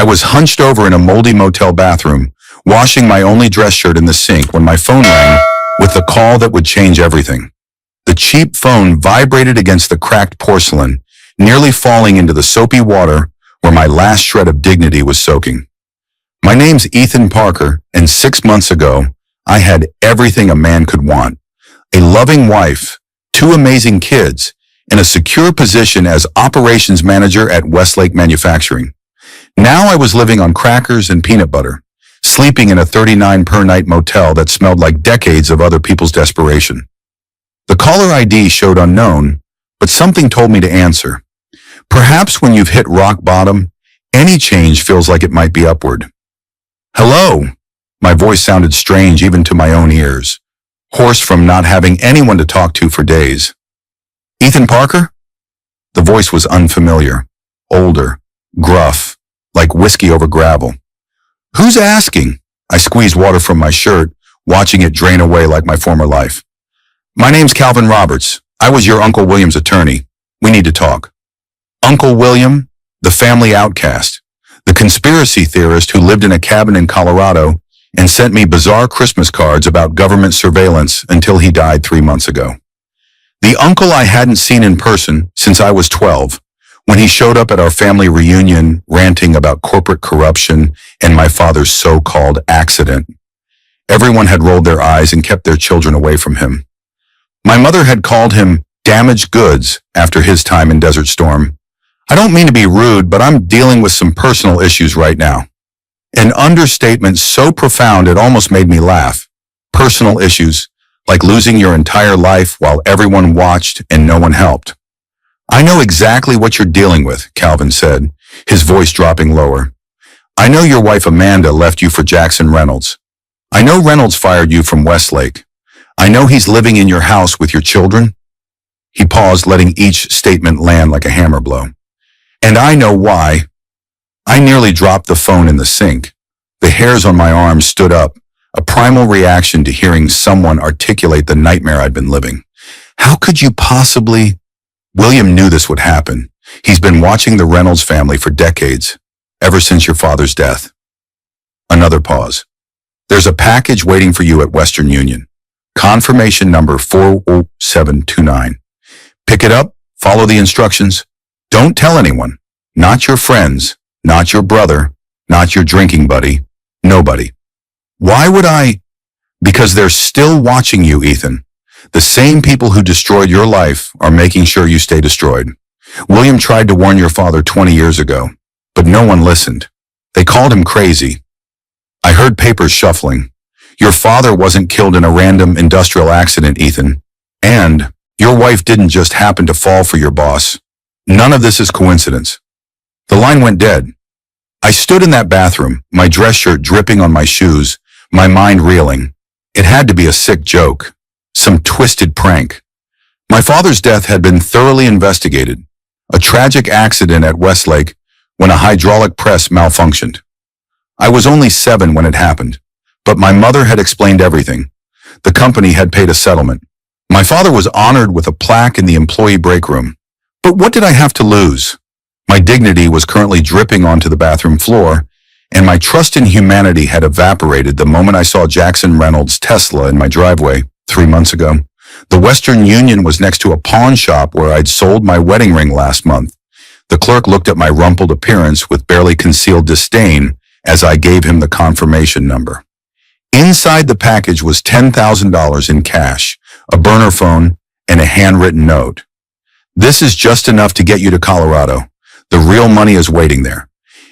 was hunched over in a moldy motel bathroom, washing my only dress shirt in the sink when my phone rang with the call that would change everything. The cheap phone vibrated against the cracked porcelain, nearly falling into the soapy water where my last shred of dignity was soaking. My name's Ethan Parker, and 6 months ago, I had everything a man could want. A loving wife, 2 amazing kids, and a secure position as operations manager at Westlake Manufacturing. Now I was living on crackers and peanut butter, sleeping in a $39 per night motel that smelled like decades of other people's desperation. The caller ID showed unknown, but something told me to answer. Perhaps when you've hit rock bottom, any change feels like it might be upward. Hello. My voice sounded strange even to my own ears, hoarse from not having anyone to talk to for days. Ethan Parker? The voice was unfamiliar, older, gruff, like whiskey over gravel. Who's asking? I squeezed water from my shirt, watching it drain away like my former life. My name's Calvin Roberts. I was your Uncle William's attorney. We need to talk. Uncle William, the family outcast, the conspiracy theorist who lived in a cabin in Colorado and sent me bizarre Christmas cards about government surveillance until he died 3 months ago. The uncle I hadn't seen in person since I was 12, when he showed up at our family reunion ranting about corporate corruption and my father's so-called accident. Everyone had rolled their eyes and kept their children away from him. My mother had called him damaged goods after his time in Desert Storm. I don't mean to be rude, but I'm dealing with some personal issues right now. An understatement so profound it almost made me laugh. Personal issues, like losing your entire life while everyone watched and no one helped. I know exactly what you're dealing with, Calvin said, his voice dropping lower. I know your wife Amanda left you for Jackson Reynolds. I know Reynolds fired you from Westlake. I know he's living in your house with your children. He paused, letting each statement land like a hammer blow. And I know why. I nearly dropped the phone in the sink. The hairs on my arms stood up, a primal reaction to hearing someone articulate the nightmare I'd been living. How could you possibly? William knew this would happen. He's been watching the Reynolds family for decades, ever since your father's death. Another pause. There's a package waiting for you at Western Union. Confirmation number 40729. Pick it up, follow the instructions. Don't tell anyone. Not your friends, not your brother, not your drinking buddy, nobody. Why would I? Because they're still watching you, Ethan. The same people who destroyed your life are making sure you stay destroyed. William tried to warn your father 20 years ago, but no one listened. They called him crazy. I heard papers shuffling. Your father wasn't killed in a random industrial accident, Ethan. And your wife didn't just happen to fall for your boss. None of this is coincidence. The line went dead. I stood in that bathroom, my dress shirt dripping on my shoes, my mind reeling. It had to be a sick joke, some twisted prank. My father's death had been thoroughly investigated, a tragic accident at Westlake when a hydraulic press malfunctioned. I was only 7 when it happened, but my mother had explained everything. The company had paid a settlement. My father was honored with a plaque in the employee break room. But what did I have to lose? My dignity was currently dripping onto the bathroom floor, and my trust in humanity had evaporated the moment I saw Jackson Reynolds' Tesla in my driveway 3 months ago. The Western Union was next to a pawn shop where I'd sold my wedding ring last month. The clerk looked at my rumpled appearance with barely concealed disdain as I gave him the confirmation number. Inside the package was $10,000 in cash, a burner phone, and a handwritten note. This is just enough to get you to Colorado. The real money is waiting there.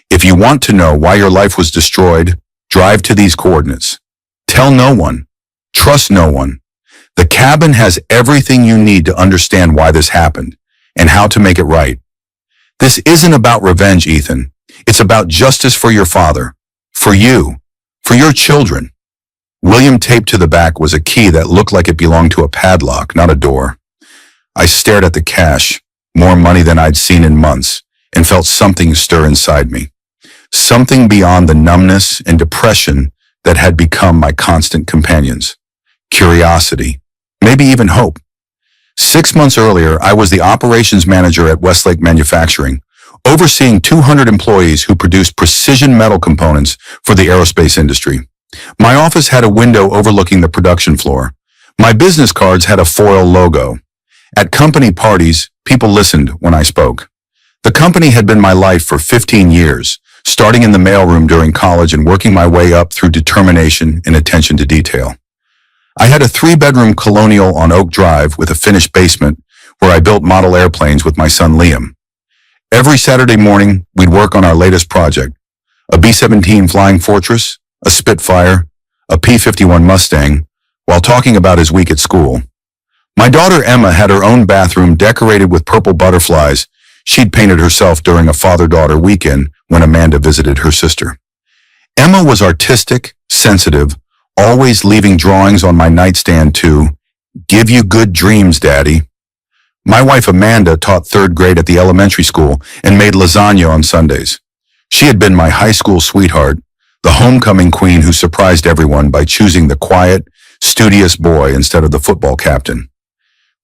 If you want to know why your life was destroyed, drive to these coordinates. Tell no one. Trust no one. The cabin has everything you need to understand why this happened and how to make it right. This isn't about revenge, Ethan. It's about justice for your father, for you, for your children. William taped to the back was a key that looked like it belonged to a padlock, not a door. I stared at the cash, more money than I'd seen in months, and felt something stir inside me. Something beyond the numbness and depression that had become my constant companions. Curiosity, maybe even hope. 6 months earlier, I was the operations manager at Westlake Manufacturing, overseeing 200 employees who produced precision metal components for the aerospace industry. My office had a window overlooking the production floor. My business cards had a foil logo. At company parties, people listened when I spoke. The company had been my life for 15 years, starting in the mailroom during college and working my way up through determination and attention to detail. I had a 3-bedroom colonial on Oak Drive with a finished basement where I built model airplanes with my son Liam. Every Saturday morning, we'd work on our latest project, a B-17 Flying Fortress, a Spitfire, a P-51 Mustang, while talking about his week at school. My daughter Emma had her own bathroom decorated with purple butterflies she'd painted herself during a father-daughter weekend when Amanda visited her sister. Emma was artistic, sensitive, always leaving drawings on my nightstand to give you good dreams, Daddy. My wife Amanda taught 3rd grade at the elementary school and made lasagna on Sundays. She had been my high school sweetheart, the homecoming queen who surprised everyone by choosing the quiet, studious boy instead of the football captain.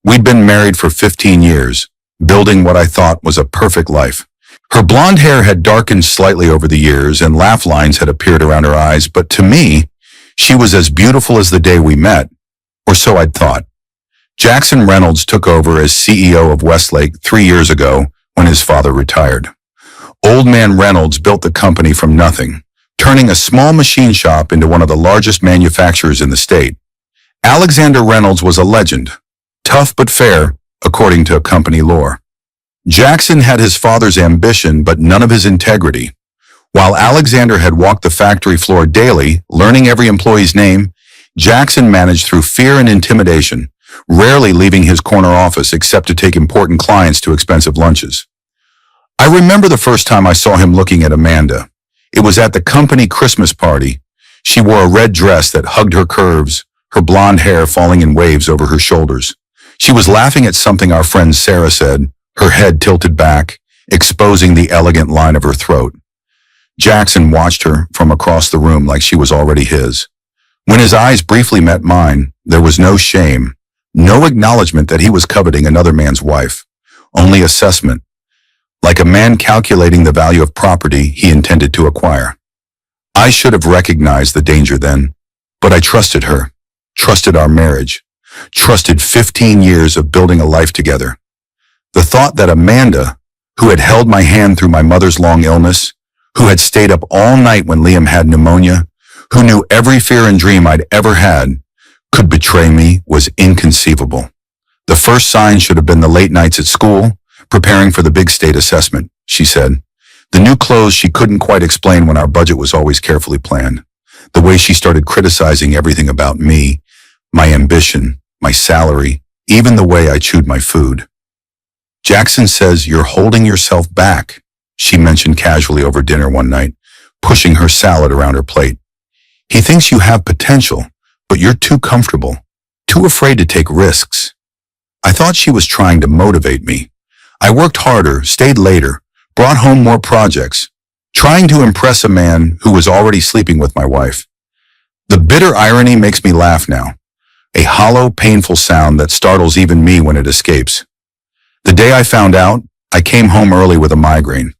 We'd been married for 15 years, building what I thought was a perfect life. Her blonde hair had darkened slightly over the years and laugh lines had appeared around her eyes, but to me, she was as beautiful as the day we met, or so I'd thought. Jackson Reynolds took over as CEO of Westlake 3 years ago when his father retired. Old man Reynolds built the company from nothing, turning a small machine shop into one of the largest manufacturers in the state. Alexander Reynolds was a legend, tough but fair, according to company lore. Jackson had his father's ambition but none of his integrity. While Alexander had walked the factory floor daily, learning every employee's name, Jackson managed through fear and intimidation, rarely leaving his corner office except to take important clients to expensive lunches. I remember the first time I saw him looking at Amanda. It was at the company Christmas party. She wore a red dress that hugged her curves, her blonde hair falling in waves over her shoulders. She was laughing at something our friend Sarah said, her head tilted back, exposing the elegant line of her throat. Jackson watched her from across the room like she was already his. When his eyes briefly met mine, there was no shame, no acknowledgement that he was coveting another man's wife, only assessment, like a man calculating the value of property he intended to acquire. I should have recognized the danger then, but I trusted her, trusted our marriage, trusted 15 years of building a life together. The thought that Amanda, who had held my hand through my mother's long illness, who had stayed up all night when Liam had pneumonia, who knew every fear and dream I'd ever had, could betray me was inconceivable. The first sign should have been the late nights at school, preparing for the big state assessment, she said. The new clothes she couldn't quite explain when our budget was always carefully planned. The way she started criticizing everything about me, my ambition, my salary, even the way I chewed my food. Jackson says you're holding yourself back, she mentioned casually over dinner one night, pushing her salad around her plate. He thinks you have potential, but you're too comfortable, too afraid to take risks. I thought she was trying to motivate me. I worked harder, stayed later, brought home more projects, trying to impress a man who was already sleeping with my wife. The bitter irony makes me laugh now, a hollow, painful sound that startles even me when it escapes. The day I found out, I came home early with a migraine.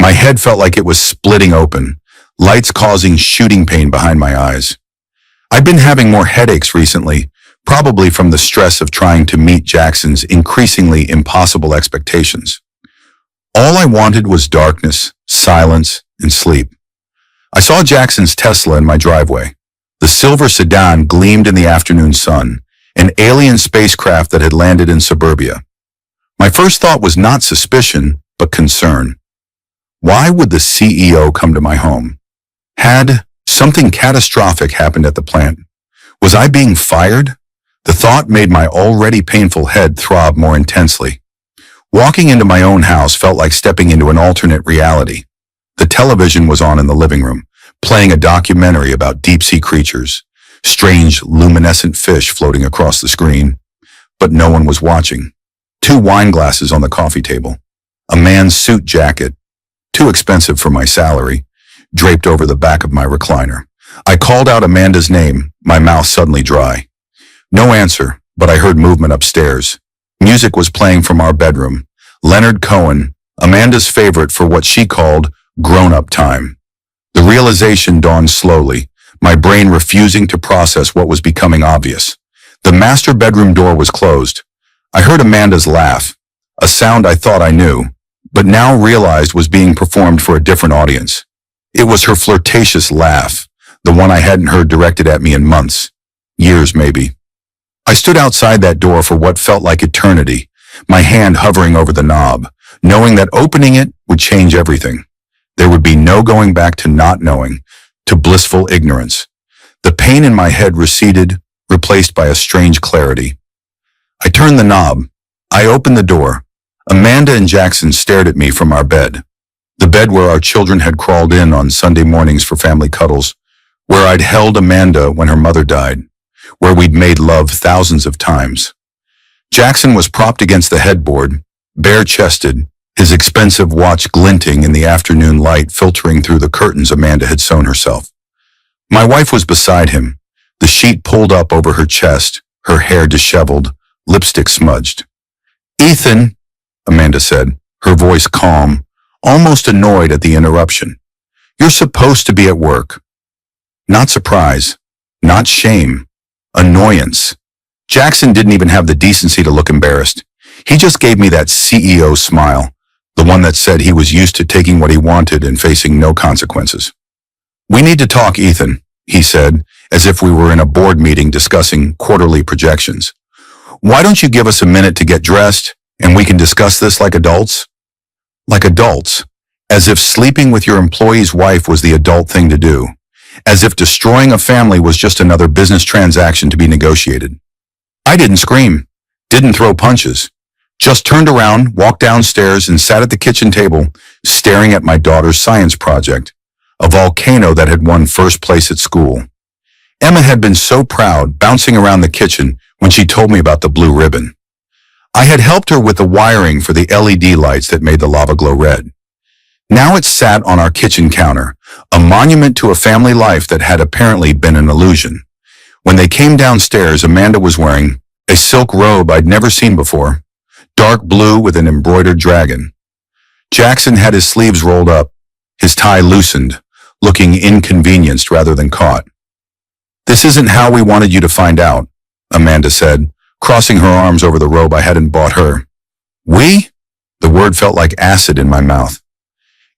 My head felt like it was splitting open, lights causing shooting pain behind my eyes. I've been having more headaches recently, probably from the stress of trying to meet Jackson's increasingly impossible expectations. All I wanted was darkness, silence, and sleep. I saw Jackson's Tesla in my driveway. The silver sedan gleamed in the afternoon sun, an alien spacecraft that had landed in suburbia. My first thought was not suspicion, but concern. Why would the CEO come to my home? Had something catastrophic happened at the plant? Was I being fired? The thought made my already painful head throb more intensely. Walking into my own house felt like stepping into an alternate reality. The television was on in the living room, playing a documentary about deep-sea creatures, strange luminescent fish floating across the screen. But no one was watching. 2 wine glasses on the coffee table, a man's suit jacket, too expensive for my salary, draped over the back of my recliner. I called out Amanda's name, my mouth suddenly dry. No answer, but I heard movement upstairs. Music was playing from our bedroom. Leonard Cohen, Amanda's favorite for what she called grown-up time. The realization dawned slowly, my brain refusing to process what was becoming obvious. The master bedroom door was closed. I heard Amanda's laugh, a sound I thought I knew, but now realized was being performed for a different audience. It was her flirtatious laugh, the one I hadn't heard directed at me in months, years maybe. I stood outside that door for what felt like eternity, my hand hovering over the knob, knowing that opening it would change everything. There would be no going back to not knowing, to blissful ignorance. The pain in my head receded, replaced by a strange clarity. I turned the knob. I opened the door. Amanda and Jackson stared at me from our bed. The bed where our children had crawled in on Sunday mornings for family cuddles, where I'd held Amanda when her mother died, where we'd made love thousands of times. Jackson was propped against the headboard, bare-chested, his expensive watch glinting in the afternoon light filtering through the curtains Amanda had sewn herself. My wife was beside him, the sheet pulled up over her chest, her hair disheveled, lipstick smudged. "Ethan," Amanda said, her voice calm, almost annoyed at the interruption. "You're supposed to be at work." Not surprise, not shame, annoyance. Jackson didn't even have the decency to look embarrassed. He just gave me that CEO smile, the one that said he was used to taking what he wanted and facing no consequences. "We need to talk, Ethan," he said, as if we were in a board meeting discussing quarterly projections. "Why don't you give us a minute to get dressed, and we can discuss this like adults?" Like adults, as if sleeping with your employee's wife was the adult thing to do, as if destroying a family was just another business transaction to be negotiated. I didn't scream, didn't throw punches, just turned around, walked downstairs, and sat at the kitchen table, staring at my daughter's science project, a volcano that had won first place at school. Emma had been so proud, bouncing around the kitchen when she told me about the blue ribbon. I had helped her with the wiring for the LED lights that made the lava glow red. Now it sat on our kitchen counter, a monument to a family life that had apparently been an illusion. When they came downstairs, Amanda was wearing a silk robe I'd never seen before, dark blue with an embroidered dragon. Jackson had his sleeves rolled up, his tie loosened, looking inconvenienced rather than caught. "This isn't how we wanted you to find out," Amanda said, crossing her arms over the robe I hadn't bought her. "We?" The word felt like acid in my mouth.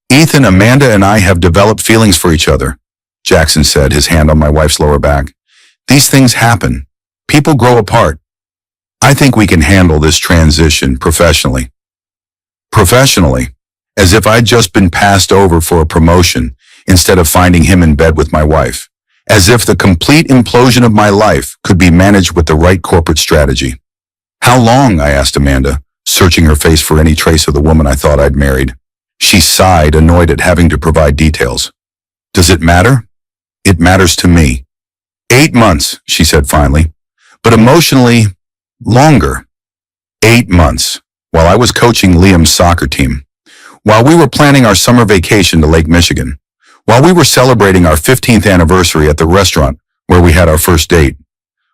"Ethan, Amanda and I have developed feelings for each other," Jackson said, his hand on my wife's lower back. "These things happen. People grow apart. I think we can handle this transition professionally." Professionally, as if I'd just been passed over for a promotion instead of finding him in bed with my wife. As if the complete implosion of my life could be managed with the right corporate strategy. "How long?" I asked Amanda, searching her face for any trace of the woman I thought I'd married. She sighed, annoyed at having to provide details. "Does it matter?" "It matters to me." 8 months, she said finally, but emotionally, longer. 8 months, while I was coaching Liam's soccer team, while we were planning our summer vacation to Lake Michigan, while we were celebrating our 15th anniversary at the restaurant where we had our first date,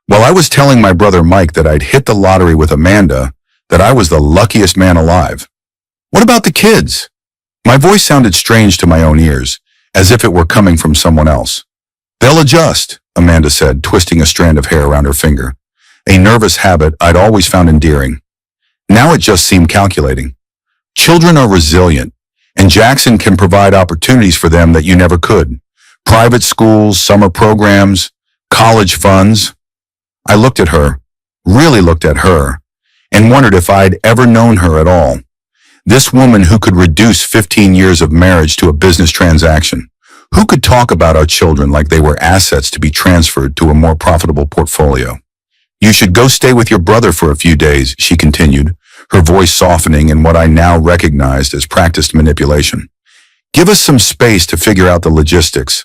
while I was telling my brother Mike that I'd hit the lottery with Amanda, that I was the luckiest man alive. "What about the kids?" My voice sounded strange to my own ears, as if it were coming from someone else. "They'll adjust," Amanda said, twisting a strand of hair around her finger, a nervous habit I'd always found endearing. Now it just seemed calculating. Children are resilient, and Jackson can provide opportunities for them that you never could. Private schools, summer programs, college funds. I looked at her, really looked at her, and wondered if I'd ever known her at all. This woman who could reduce 15 years of marriage to a business transaction. Who could talk about our children like they were assets to be transferred to a more profitable portfolio. "You should go stay with your brother for a few days," she continued, her voice softening in what I now recognized as practiced manipulation. "Give us some space to figure out the logistics.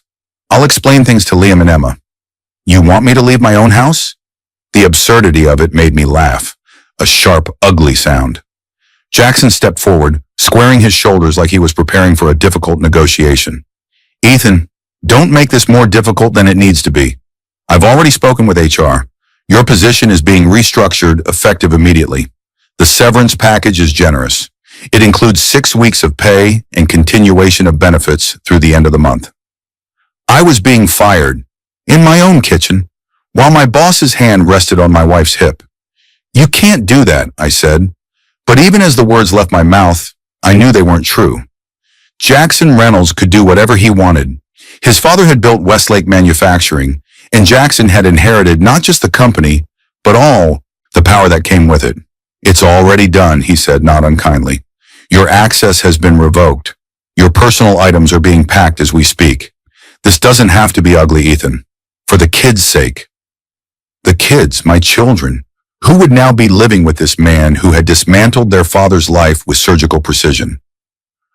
I'll explain things to Liam and Emma." "You want me to leave my own house?" The absurdity of it made me laugh, a sharp, ugly sound. Jackson stepped forward, squaring his shoulders like he was preparing for a difficult negotiation. "Ethan, don't make this more difficult than it needs to be. I've already spoken with HR. Your position is being restructured effective immediately. The severance package is generous. It includes 6 weeks of pay and continuation of benefits through the end of the month. I was being fired, in my own kitchen, while my boss's hand rested on my wife's hip. "You can't do that," I said. But even as the words left my mouth, I knew they weren't true. Jackson Reynolds could do whatever he wanted. His father had built Westlake Manufacturing, and Jackson had inherited not just the company, but all the power that came with it. "It's already done," he said, not unkindly. "Your access has been revoked. Your personal items are being packed as we speak. This doesn't have to be ugly, Ethan. For the kids' sake." The kids, my children, who would now be living with this man who had dismantled their father's life with surgical precision.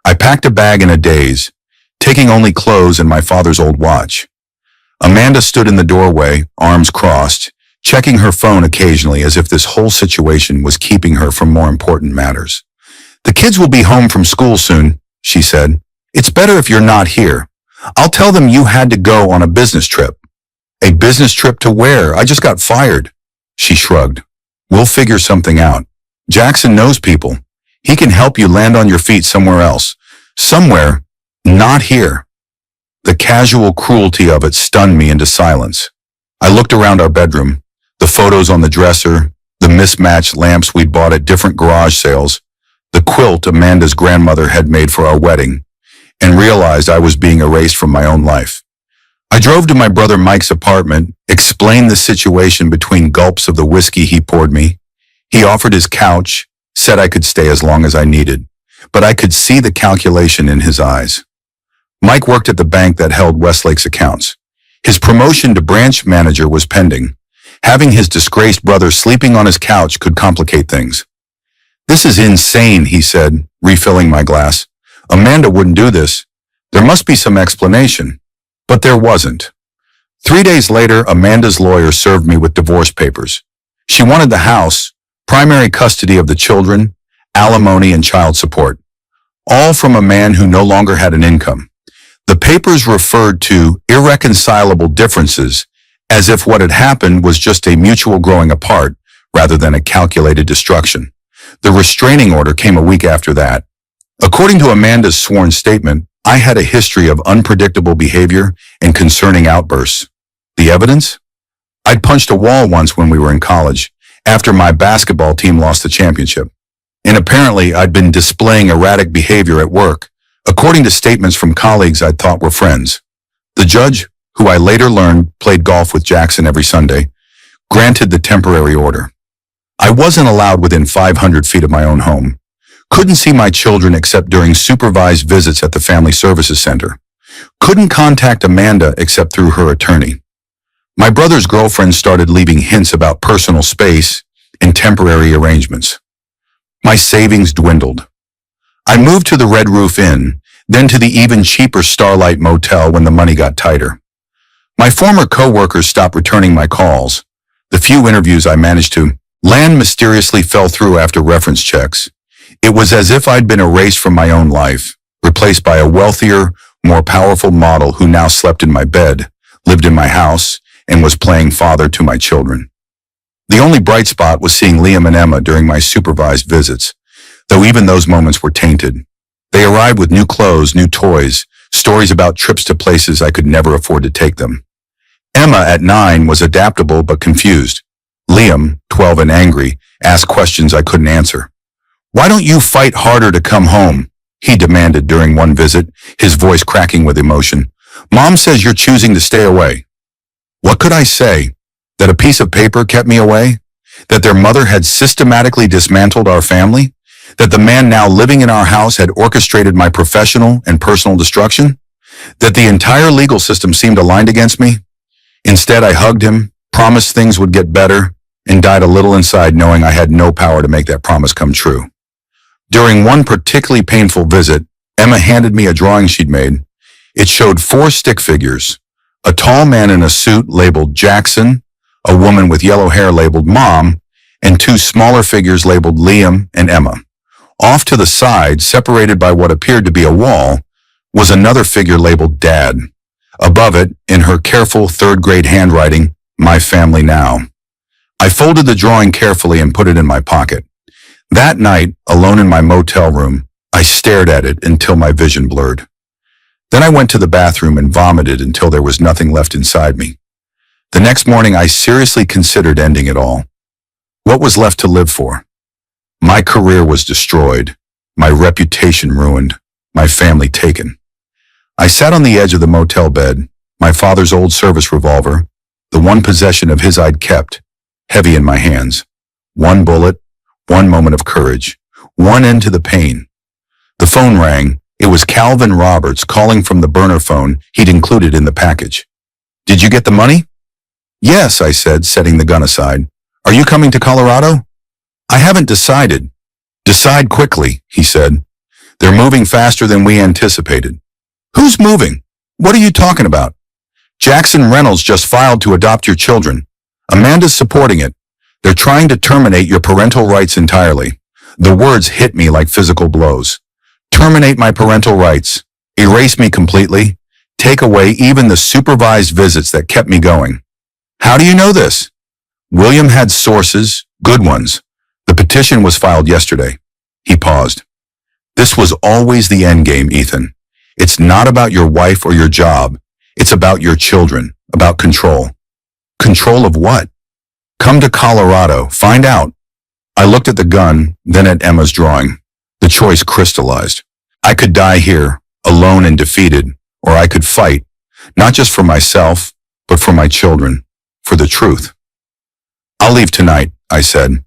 I packed a bag in a daze, taking only clothes and my father's old watch. Amanda stood in the doorway, arms crossed, checking her phone occasionally as if this whole situation was keeping her from more important matters. "The kids will be home from school soon," she said. "It's better if you're not here. I'll tell them you had to go on a business trip." "A business trip to where? I just got fired." She shrugged. "We'll figure something out. Jackson knows people. He can help you land on your feet somewhere else. Somewhere, not here." The casual cruelty of it stunned me into silence. I looked around our bedroom, the photos on the dresser, the mismatched lamps we'd bought at different garage sales, the quilt Amanda's grandmother had made for our wedding, and realized I was being erased from my own life. I drove to my brother Mike's apartment, explained the situation between gulps of the whiskey he poured me. He offered his couch, said I could stay as long as I needed, but I could see the calculation in his eyes. Mike worked at the bank that held Westlake's accounts. His promotion to branch manager was pending. Having his disgraced brother sleeping on his couch could complicate things. "This is insane," he said, refilling my glass. "Amanda wouldn't do this. There must be some explanation." But there wasn't. 3 days later, Amanda's lawyer served me with divorce papers. She wanted the house, primary custody of the children, alimony, and child support, all from a man who no longer had an income. The papers referred to irreconcilable differences, as if what had happened was just a mutual growing apart rather than a calculated destruction. The restraining order came a week after that. According to Amanda's sworn statement, I had a history of unpredictable behavior and concerning outbursts. The evidence? I'd punched a wall once when we were in college, after my basketball team lost the championship. And apparently I'd been displaying erratic behavior at work, according to statements from colleagues I thought were friends. The judge, who I later learned played golf with Jackson every Sunday, granted the temporary order. I wasn't allowed within 500 feet of my own home. Couldn't see my children except during supervised visits at the Family Services Center. Couldn't contact Amanda except through her attorney. My brother's girlfriend started leaving hints about personal space and temporary arrangements. My savings dwindled. I moved to the Red Roof Inn, then to the even cheaper Starlight Motel when the money got tighter. My former co-workers stopped returning my calls. The few interviews I managed to land mysteriously fell through after reference checks. It was as if I'd been erased from my own life, replaced by a wealthier, more powerful model who now slept in my bed, lived in my house, and was playing father to my children. The only bright spot was seeing Liam and Emma during my supervised visits, though even those moments were tainted. They arrived with new clothes, new toys, stories about trips to places I could never afford to take them. Emma, at 9, was adaptable but confused. Liam, 12 and angry, asked questions I couldn't answer. "Why don't you fight harder to come home?" he demanded during one visit, his voice cracking with emotion. "Mom says you're choosing to stay away." What could I say? That a piece of paper kept me away? That their mother had systematically dismantled our family? That the man now living in our house had orchestrated my professional and personal destruction? That the entire legal system seemed aligned against me? Instead, I hugged him, promised things would get better, and died a little inside knowing I had no power to make that promise come true. During one particularly painful visit, Emma handed me a drawing she'd made. It showed 4 stick figures, a tall man in a suit labeled Jackson, a woman with yellow hair labeled Mom, and 2 smaller figures labeled Liam and Emma. Off to the side, separated by what appeared to be a wall, was another figure labeled Dad. Above it, in her careful 3rd-grade handwriting, "My family now." I folded the drawing carefully and put it in my pocket. That night, alone in my motel room, I stared at it until my vision blurred. Then I went to the bathroom and vomited until there was nothing left inside me. The next morning, I seriously considered ending it all. What was left to live for? My career was destroyed, my reputation ruined, my family taken. I sat on the edge of the motel bed, my father's old service revolver, the one possession of his I'd kept, heavy in my hands. One bullet, one moment of courage, one end to the pain. The phone rang. It was Calvin Roberts calling from the burner phone he'd included in the package. "Did you get the money?" "Yes," I said, setting the gun aside. "Are you coming to Colorado?" "I haven't decided." "Decide quickly," he said. "They're moving faster than we anticipated." "Who's moving? What are you talking about?" "Jackson Reynolds just filed to adopt your children. Amanda's supporting it. They're trying to terminate your parental rights entirely." The words hit me like physical blows. Terminate my parental rights. Erase me completely. Take away even the supervised visits that kept me going. "How do you know this?" William had sources, good ones. The petition was filed yesterday. He paused. "This was always the end game, Ethan. It's not about your wife or your job. It's about your children, about control." "Control of what?" "Come to Colorado, find out." I looked at the gun, then at Emma's drawing. The choice crystallized. I could die here, alone and defeated, or I could fight, not just for myself, but for my children, for the truth. "I'll leave tonight," I said.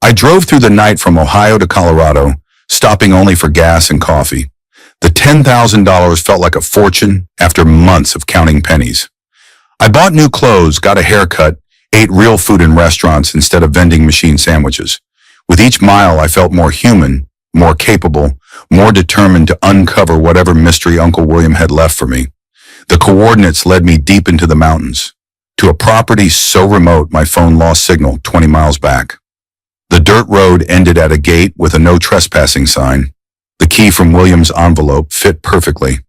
I drove through the night from Ohio to Colorado, stopping only for gas and coffee. The $10,000 felt like a fortune after months of counting pennies. I bought new clothes, got a haircut, ate real food in restaurants instead of vending machine sandwiches. With each mile, I felt more human, more capable, more determined to uncover whatever mystery Uncle William had left for me. The coordinates led me deep into the mountains, to a property so remote my phone lost signal 20 miles back. The dirt road ended at a gate with a no trespassing sign. The key from William's envelope fit perfectly.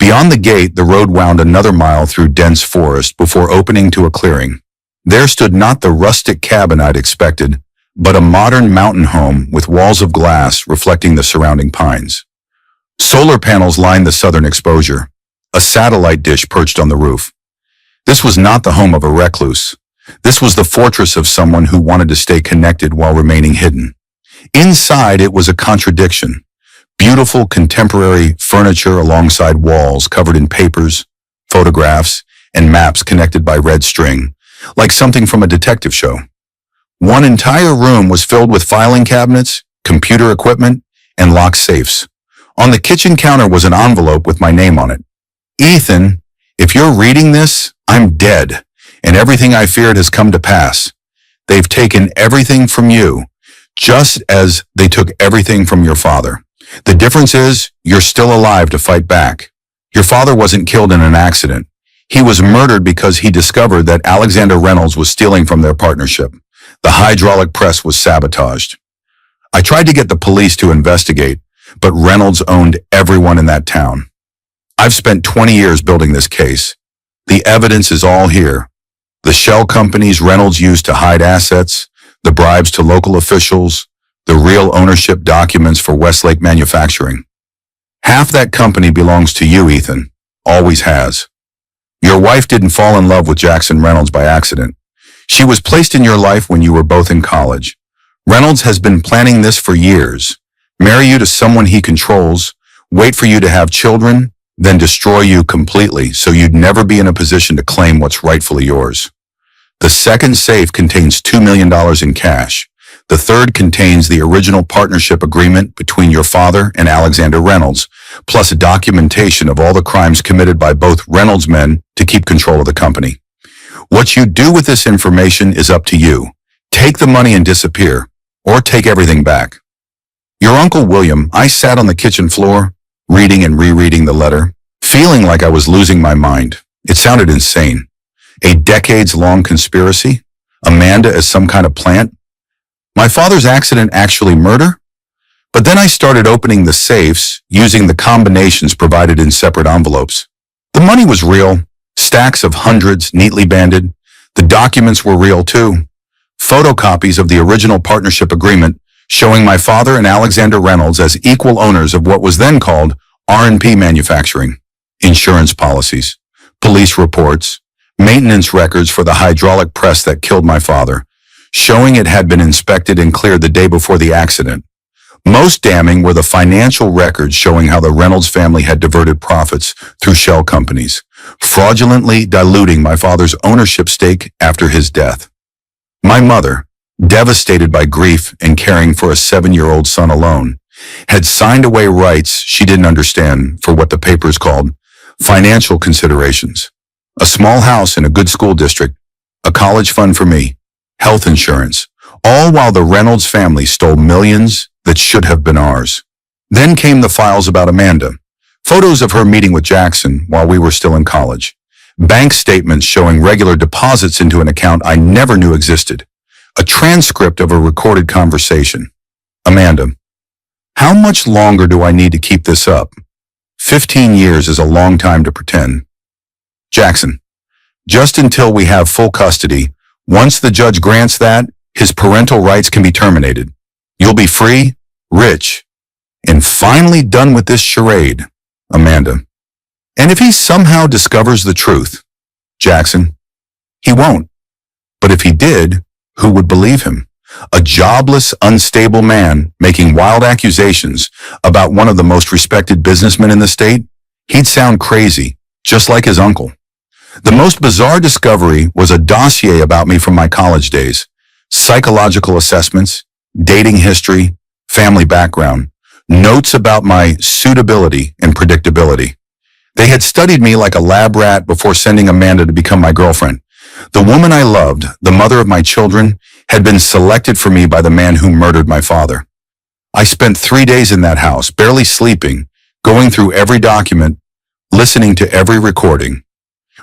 Beyond the gate, the road wound another mile through dense forest before opening to a clearing. There stood not the rustic cabin I'd expected, but a modern mountain home with walls of glass reflecting the surrounding pines. Solar panels lined the southern exposure, a satellite dish perched on the roof. This was not the home of a recluse. This was the fortress of someone who wanted to stay connected while remaining hidden. Inside, it was a contradiction. Beautiful contemporary furniture alongside walls covered in papers, photographs, and maps connected by red string, like something from a detective show. One entire room was filled with filing cabinets, computer equipment, and locked safes. On the kitchen counter was an envelope with my name on it. "Ethan, if you're reading this, I'm dead, and everything I feared has come to pass. They've taken everything from you, just as they took everything from your father. The difference is you're still alive to fight back. Your father wasn't killed in an accident. He was murdered because he discovered that Alexander Reynolds was stealing from their partnership. The hydraulic press was sabotaged. I tried to get the police to investigate, but Reynolds owned everyone in that town. I've spent 20 years building this case. The evidence is all here. The shell companies Reynolds used to hide assets, the bribes to local officials, the real ownership documents for Westlake Manufacturing. Half that company belongs to you, Ethan. Always has. Your wife didn't fall in love with Jackson Reynolds by accident. She was placed in your life when you were both in college. Reynolds has been planning this for years. Marry you to someone he controls, wait for you to have children, then destroy you completely so you'd never be in a position to claim what's rightfully yours. The second safe contains $2 million in cash. The third contains the original partnership agreement between your father and Alexander Reynolds, plus a documentation of all the crimes committed by both Reynolds men to keep control of the company. What you do with this information is up to you. Take the money and disappear, or take everything back. Your Uncle William, I sat on the kitchen floor, reading and rereading the letter, feeling like I was losing my mind. It sounded insane. A decades-long conspiracy? Amanda as some kind of plant? My father's accident actually murder? But then I started opening the safes using the combinations provided in separate envelopes. The money was real, stacks of hundreds neatly banded. The documents were real too. Photocopies of the original partnership agreement showing my father and Alexander Reynolds as equal owners of what was then called R&P Manufacturing, insurance policies, police reports, maintenance records for the hydraulic press that killed my father, showing it had been inspected and cleared the day before the accident. Most damning were the financial records showing how the Reynolds family had diverted profits through shell companies, fraudulently diluting my father's ownership stake after his death. My mother, devastated by grief and caring for a 7-year-old son alone, had signed away rights she didn't understand for what the papers called financial considerations. A small house in a good school district, a college fund for me, health insurance, all while the Reynolds family stole millions that should have been ours. Then came the files about Amanda, photos of her meeting with Jackson while we were still in college, bank statements showing regular deposits into an account I never knew existed, a transcript of a recorded conversation. Amanda, how much longer do I need to keep this up? 15 years is a long time to pretend. Jackson, just until we have full custody. Once the judge grants that, his parental rights can be terminated. You'll be free, rich, and finally done with this charade. Amanda, and if he somehow discovers the truth? Jackson, he won't. But if he did, who would believe him? A jobless, unstable man making wild accusations about one of the most respected businessmen in the state? He'd sound crazy, just like his uncle. The most bizarre discovery was a dossier about me from my college days. Psychological assessments, dating history, family background, notes about my suitability and predictability. They had studied me like a lab rat before sending Amanda to become my girlfriend. The woman I loved, the mother of my children, had been selected for me by the man who murdered my father. I spent 3 days in that house, barely sleeping, going through every document, listening to every recording.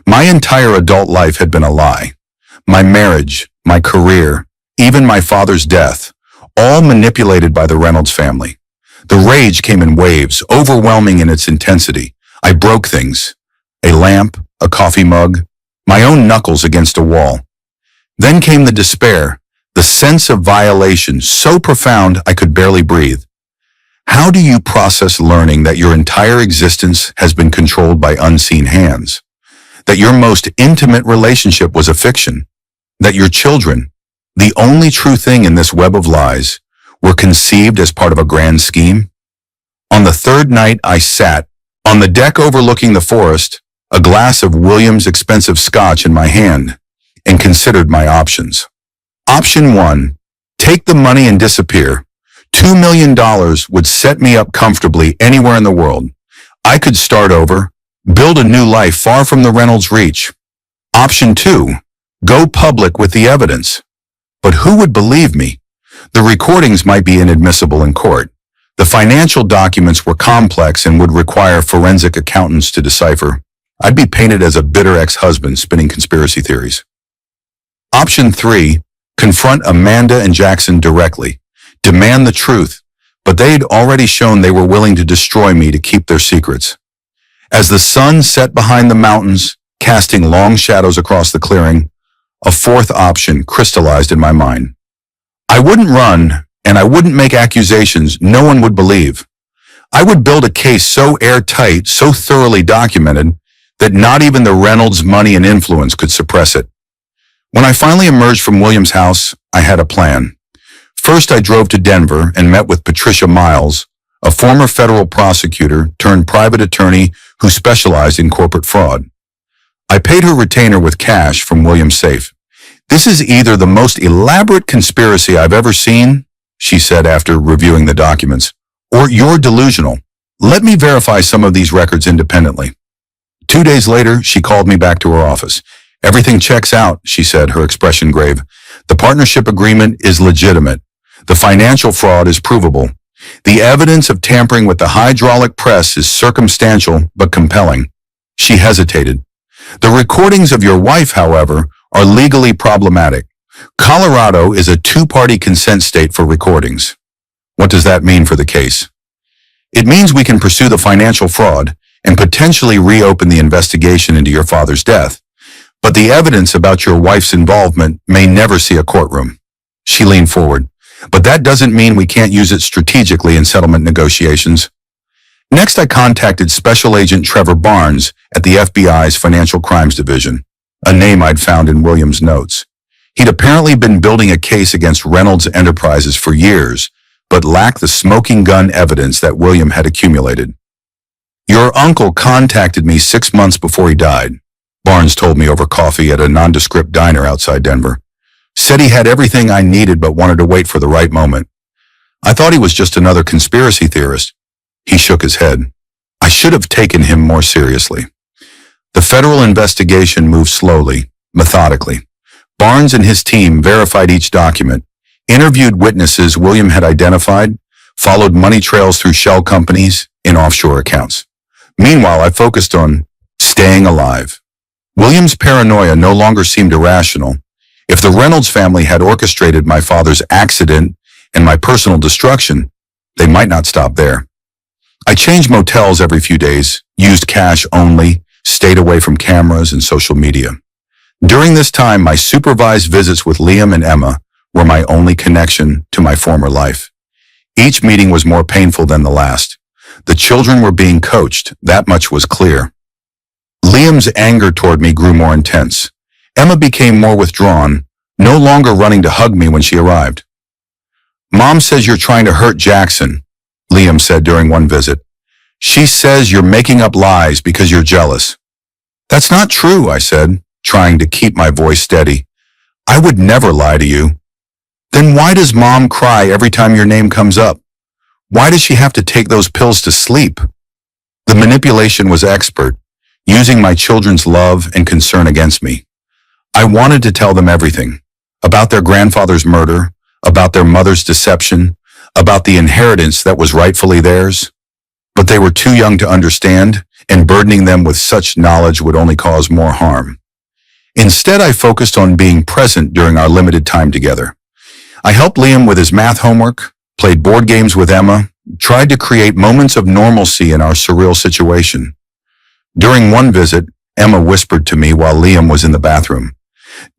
My entire adult life had been a lie. My marriage, my career, even my father's death, all manipulated by the Reynolds family. The rage came in waves, overwhelming in its intensity. I broke things. A lamp, a coffee mug, my own knuckles against a wall. Then came the despair, the sense of violation so profound I could barely breathe. How do you process learning that your entire existence has been controlled by unseen hands? That your most intimate relationship was a fiction? That your children, the only true thing in this web of lies, were conceived as part of a grand scheme? On the third night I sat, on the deck overlooking the forest, a glass of Williams' expensive scotch in my hand, and considered my options. Option 1, take the money and disappear. $2 million would set me up comfortably anywhere in the world. I could start over, build a new life far from the Reynolds' reach. Option 2, go public with the evidence. But who would believe me? The recordings might be inadmissible in court. The financial documents were complex and would require forensic accountants to decipher. I'd be painted as a bitter ex-husband spinning conspiracy theories. Option 3, confront Amanda and Jackson directly. Demand the truth, but they'd already shown they were willing to destroy me to keep their secrets. As the sun set behind the mountains, casting long shadows across the clearing, a fourth option crystallized in my mind. I wouldn't run, and I wouldn't make accusations no one would believe. I would build a case so airtight, so thoroughly documented, that not even the Reynolds' money and influence could suppress it. When I finally emerged from Williams' house, I had a plan. First, I drove to Denver and met with Patricia Miles, a former federal prosecutor turned private attorney who specialized in corporate fraud. I paid her retainer with cash from Williams' safe. This is either the most elaborate conspiracy I've ever seen, she said after reviewing the documents, or you're delusional. Let me verify some of these records independently. 2 days later, she called me back to her office. Everything checks out, she said, her expression grave. The partnership agreement is legitimate. The financial fraud is provable. The evidence of tampering with the hydraulic press is circumstantial but compelling. She hesitated. The recordings of your wife, however, are legally problematic. Colorado is a two-party consent state for recordings. What does that mean for the case? It means we can pursue the financial fraud and potentially reopen the investigation into your father's death. But the evidence about your wife's involvement may never see a courtroom. She leaned forward. But that doesn't mean we can't use it strategically in settlement negotiations. Next, I contacted Special Agent Trevor Barnes at the FBI's Financial Crimes Division, a name I'd found in Williams' notes. He'd apparently been building a case against Reynolds Enterprises for years, but lacked the smoking gun evidence that William had accumulated. "Your uncle contacted me 6 months before he died," Barnes told me over coffee at a nondescript diner outside Denver. "Said he had everything I needed but wanted to wait for the right moment. I thought he was just another conspiracy theorist." He shook his head. "I should have taken him more seriously." The federal investigation moved slowly, methodically. Barnes and his team verified each document, interviewed witnesses William had identified, followed money trails through shell companies in offshore accounts. Meanwhile, I focused on staying alive. William's paranoia no longer seemed irrational. If the Reynolds family had orchestrated my father's accident and my personal destruction, they might not stop there. I changed motels every few days, used cash only, stayed away from cameras and social media. During this time, my supervised visits with Liam and Emma were my only connection to my former life. Each meeting was more painful than the last. The children were being coached, that much was clear. Liam's anger toward me grew more intense. Emma became more withdrawn, no longer running to hug me when she arrived. "Mom says you're trying to hurt Jackson," Liam said during one visit. "She says you're making up lies because you're jealous." "That's not true," I said, trying to keep my voice steady. "I would never lie to you." "Then why does Mom cry every time your name comes up? Why does she have to take those pills to sleep?" The manipulation was expert, using my children's love and concern against me. I wanted to tell them everything, about their grandfather's murder, about their mother's deception, about the inheritance that was rightfully theirs. But they were too young to understand, and burdening them with such knowledge would only cause more harm. Instead, I focused on being present during our limited time together. I helped Liam with his math homework, played board games with Emma, tried to create moments of normalcy in our surreal situation. During one visit, Emma whispered to me while Liam was in the bathroom,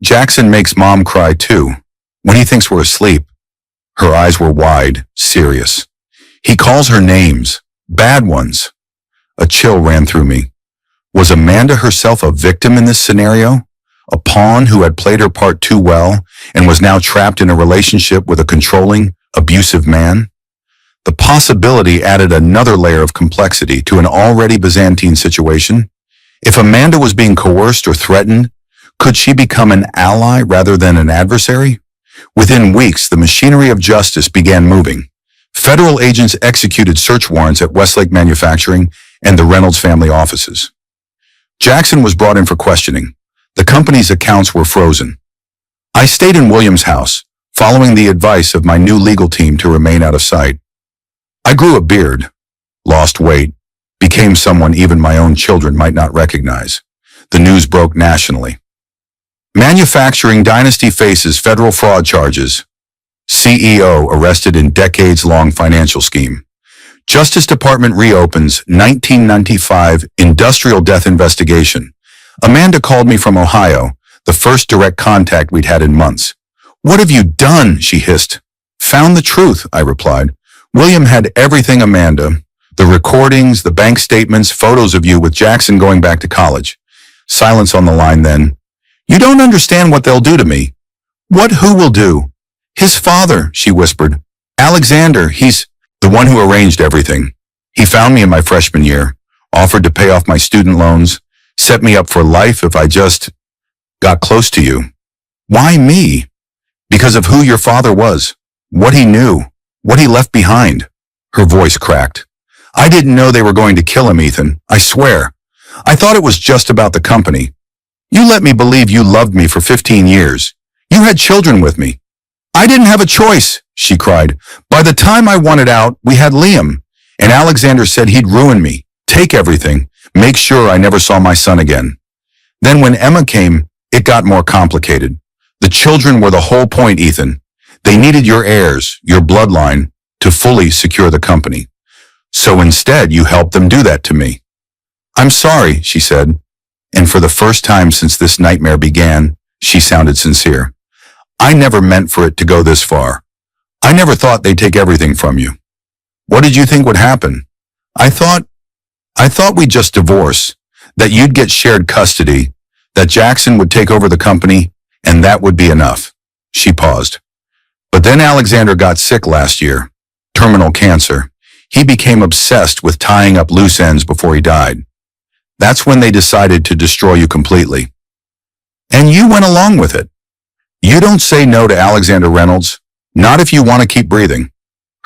"Jackson makes Mom cry too, when he thinks we're asleep." Her eyes were wide, serious. "He calls her names, bad ones." A chill ran through me. Was Amanda herself a victim in this scenario? A pawn who had played her part too well and was now trapped in a relationship with a controlling, abusive man? The possibility added another layer of complexity to an already Byzantine situation. If Amanda was being coerced or threatened, could she become an ally rather than an adversary? Within weeks, the machinery of justice began moving. Federal agents executed search warrants at Westlake Manufacturing and the Reynolds family offices. Jackson was brought in for questioning. The company's accounts were frozen. I stayed in Williams' house, following the advice of my new legal team to remain out of sight. I grew a beard, lost weight, became someone even my own children might not recognize. The news broke nationally. Manufacturing dynasty faces federal fraud charges. CEO arrested in decades-long financial scheme. Justice Department reopens 1995 industrial death investigation. Amanda called me from Ohio, the first direct contact we'd had in months. "What have you done?" she hissed. "Found the truth," I replied. "William had everything, Amanda. The recordings, the bank statements, photos of you with Jackson going back to college." Silence on the line then. "You don't understand what they'll do to me." Who will do?" "His father," she whispered. "Alexander, he's the one who arranged everything. He found me in my freshman year, offered to pay off my student loans, set me up for life if I just got close to you." "Why me?" "Because of who your father was, what he knew, what he left behind." Her voice cracked. "I didn't know they were going to kill him, Ethan. I swear. I thought it was just about the company. You let me believe you loved me for 15 years. You had children with me. I didn't have a choice," she cried. "By the time I wanted out, we had Liam, and Alexander said he'd ruin me, take everything, make sure I never saw my son again. Then when Emma came, it got more complicated. The children were the whole point, Ethan. They needed your heirs, your bloodline, to fully secure the company. So instead, you helped them do that to me." "I'm sorry," she said, and for the first time since this nightmare began, she sounded sincere. "I never meant for it to go this far. I never thought they'd take everything from you. What did you think would happen? I thought we'd just divorce, that you'd get shared custody, that Jackson would take over the company, and that would be enough." She paused. "But then Alexander got sick last year. Terminal cancer. He became obsessed with tying up loose ends before he died. That's when they decided to destroy you completely. And you went along with it. You don't say no to Alexander Reynolds, not if you want to keep breathing."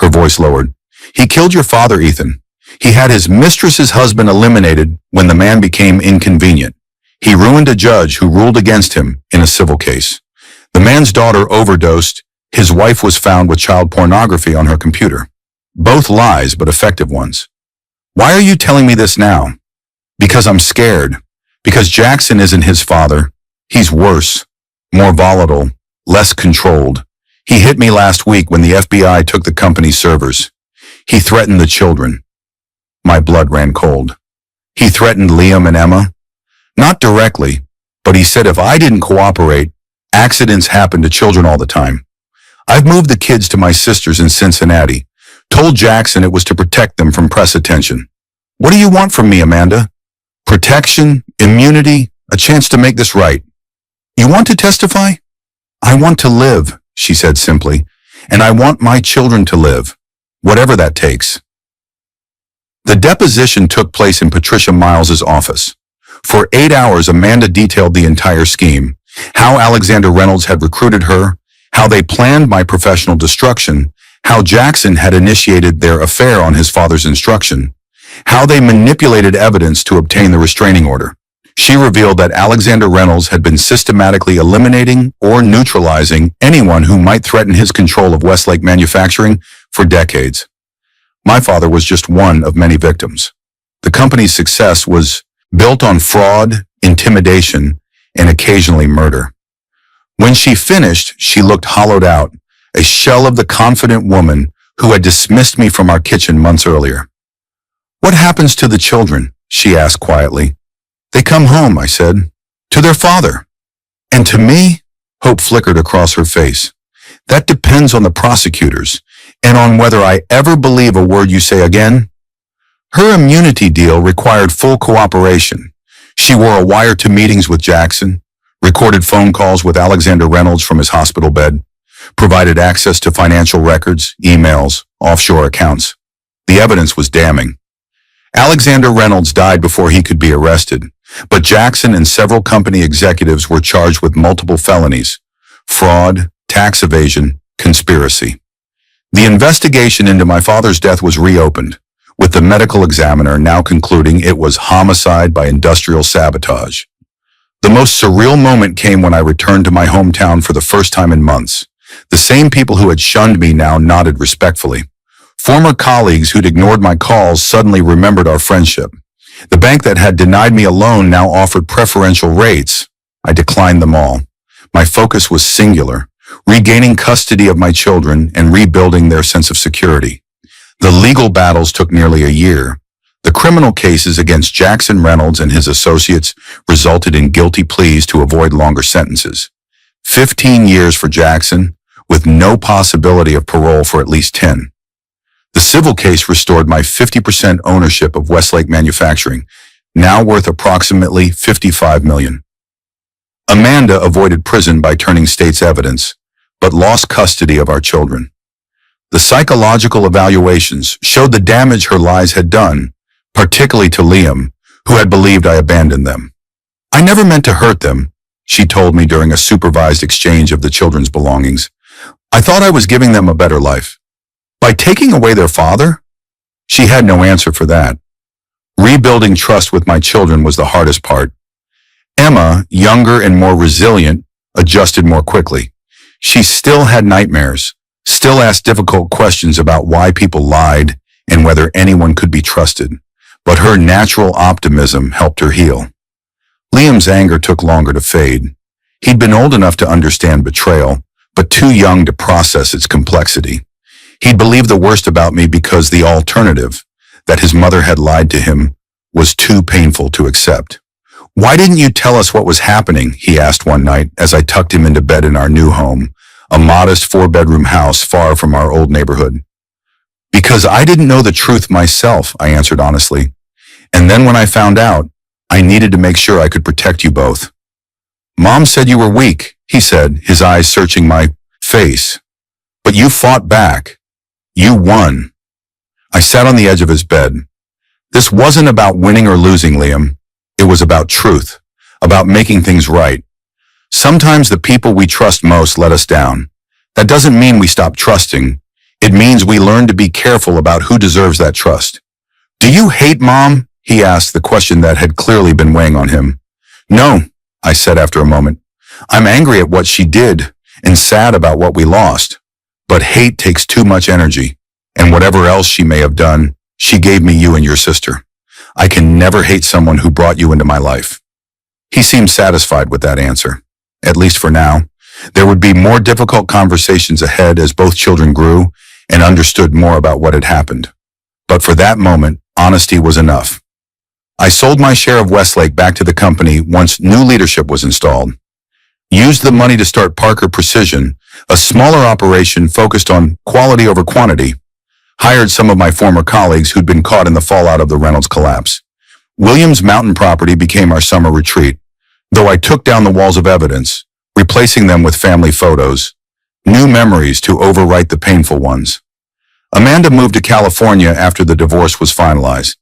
Her voice lowered. "He killed your father, Ethan. He had his mistress's husband eliminated when the man became inconvenient. He ruined a judge who ruled against him in a civil case. The man's daughter overdosed. His wife was found with child pornography on her computer. Both lies, but effective ones. Why are you telling me this now? Because I'm scared. Because Jackson isn't his father. He's worse, more volatile, less controlled. He hit me last week when the FBI took the company's servers. He threatened the children." My blood ran cold. "He threatened Liam and Emma?" "Not directly, but he said if I didn't cooperate, accidents happen to children all the time. I've moved the kids to my sister's in Cincinnati, told Jackson it was to protect them from press attention. What do you want from me, Amanda? Protection, immunity, a chance to make this right. You want to testify?" "I want to live," she said simply, "and I want my children to live, whatever that takes." The deposition took place in Patricia Miles's office. For 8 hours, Amanda detailed the entire scheme, how Alexander Reynolds had recruited her, how they planned my professional destruction, how Jackson had initiated their affair on his father's instruction, how they manipulated evidence to obtain the restraining order. She revealed that Alexander Reynolds had been systematically eliminating or neutralizing anyone who might threaten his control of Westlake Manufacturing for decades. My father was just one of many victims. The company's success was built on fraud, intimidation, and occasionally murder. When she finished, she looked hollowed out, a shell of the confident woman who had dismissed me from our kitchen months earlier. "What happens to the children?" she asked quietly. "They come home," I said. "To their father." "And to me?" Hope flickered across her face. "That depends on the prosecutors, and on whether I ever believe a word you say again." Her immunity deal required full cooperation. She wore a wire to meetings with Jackson, recorded phone calls with Alexander Reynolds from his hospital bed, provided access to financial records, emails, offshore accounts. The evidence was damning. Alexander Reynolds died before he could be arrested, but Jackson and several company executives were charged with multiple felonies: fraud, tax evasion, conspiracy. The investigation into my father's death was reopened, with the medical examiner now concluding it was homicide by industrial sabotage. The most surreal moment came when I returned to my hometown for the first time in months. The same people who had shunned me now nodded respectfully. Former colleagues who'd ignored my calls suddenly remembered our friendship. The bank that had denied me a loan now offered preferential rates. I declined them all. My focus was singular: regaining custody of my children and rebuilding their sense of security. The legal battles took nearly a year. The criminal cases against Jackson Reynolds and his associates resulted in guilty pleas to avoid longer sentences. 15 years for Jackson, with no possibility of parole for at least 10. The civil case restored my 50% ownership of Westlake Manufacturing, now worth approximately $55 million. Amanda avoided prison by turning state's evidence, but lost custody of our children. The psychological evaluations showed the damage her lies had done, particularly to Liam, who had believed I abandoned them. "I never meant to hurt them," she told me during a supervised exchange of the children's belongings. "I thought I was giving them a better life. By taking away their father?" She had no answer for that. Rebuilding trust with my children was the hardest part. Emma, younger and more resilient, adjusted more quickly. She still had nightmares, still asked difficult questions about why people lied and whether anyone could be trusted, but her natural optimism helped her heal. Liam's anger took longer to fade. He'd been old enough to understand betrayal, but too young to process its complexity. He'd believed the worst about me because the alternative, that his mother had lied to him, was too painful to accept. "Why didn't you tell us what was happening?" he asked one night as I tucked him into bed in our new home, a modest 4-bedroom house far from our old neighborhood. Because I didn't know the truth myself, I answered honestly. And then when I found out, I needed to make sure I could protect you both. Mom said you were weak, he said, his eyes searching my face. But you fought back. You won. I sat on the edge of his bed. This wasn't about winning or losing, Liam. It was about truth, about making things right. Sometimes the people we trust most let us down. That doesn't mean we stop trusting. It means we learn to be careful about who deserves that trust. Do you hate Mom? He asked, the question that had clearly been weighing on him. No, I said after a moment. I'm angry at what she did and sad about what we lost. But hate takes too much energy, and whatever else she may have done, she gave me you and your sister. I can never hate someone who brought you into my life. He seemed satisfied with that answer, at least for now. There would be more difficult conversations ahead as both children grew and understood more about what had happened. But for that moment, honesty was enough. I sold my share of Westlake back to the company once new leadership was installed. Used the money to start Parker Precision, a smaller operation focused on quality over quantity. Hired some of my former colleagues who'd been caught in the fallout of the Reynolds collapse. Williams Mountain property became our summer retreat, though I took down the walls of evidence, replacing them with family photos, new memories to overwrite the painful ones. Amanda moved to California after the divorce was finalized.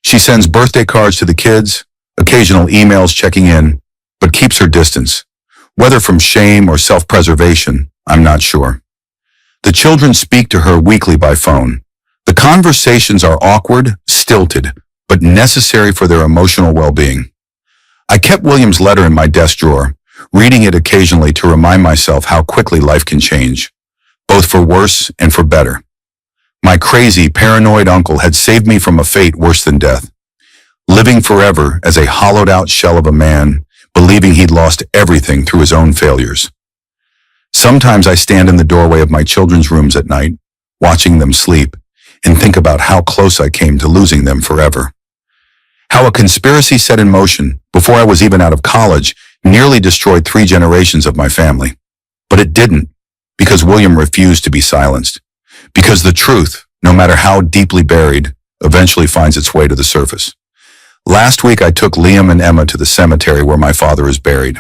She sends birthday cards to the kids, occasional emails checking in, but keeps her distance. Whether from shame or self-preservation, I'm not sure. The children speak to her weekly by phone. The conversations are awkward, stilted, but necessary for their emotional well-being. I kept William's letter in my desk drawer, reading it occasionally to remind myself how quickly life can change, both for worse and for better. My crazy, paranoid uncle had saved me from a fate worse than death, living forever as a hollowed-out shell of a man, believing he'd lost everything through his own failures. Sometimes I stand in the doorway of my children's rooms at night, watching them sleep, and think about how close I came to losing them forever. How a conspiracy set in motion, before I was even out of college, nearly destroyed 3 generations of my family. But it didn't, because William refused to be silenced. Because the truth, no matter how deeply buried, eventually finds its way to the surface. Last week I took Liam and Emma to the cemetery where my father is buried.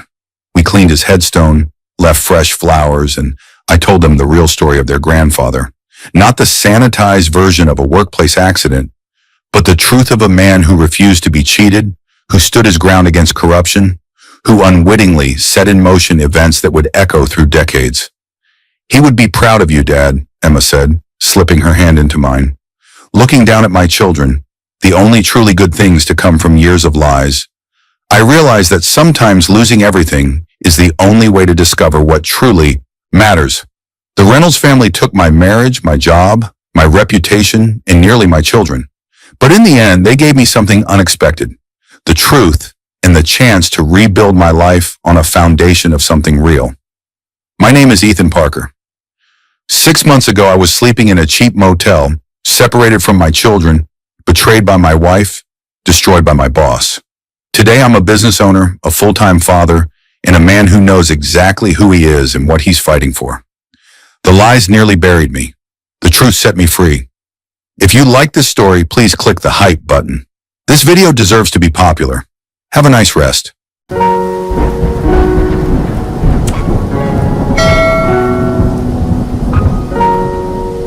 We cleaned his headstone, left fresh flowers, and I told them the real story of their grandfather. Not the sanitized version of a workplace accident, but the truth of a man who refused to be cheated, who stood his ground against corruption, who unwittingly set in motion events that would echo through decades. He would be proud of you, Dad, Emma said, slipping her hand into mine. Looking down at my children, the only truly good things to come from years of lies, I realized that sometimes losing everything is the only way to discover what truly matters. The Reynolds family took my marriage, my job, my reputation, and nearly my children. But in the end, they gave me something unexpected, the truth and the chance to rebuild my life on a foundation of something real. My name is Ethan Parker. 6 months ago, I was sleeping in a cheap motel, separated from my children, betrayed by my wife, destroyed by my boss. Today, I'm a business owner, a full-time father, and a man who knows exactly who he is and what he's fighting for. The lies nearly buried me. The truth set me free. If you like this story, please click the hype button. This video deserves to be popular. Have a nice rest.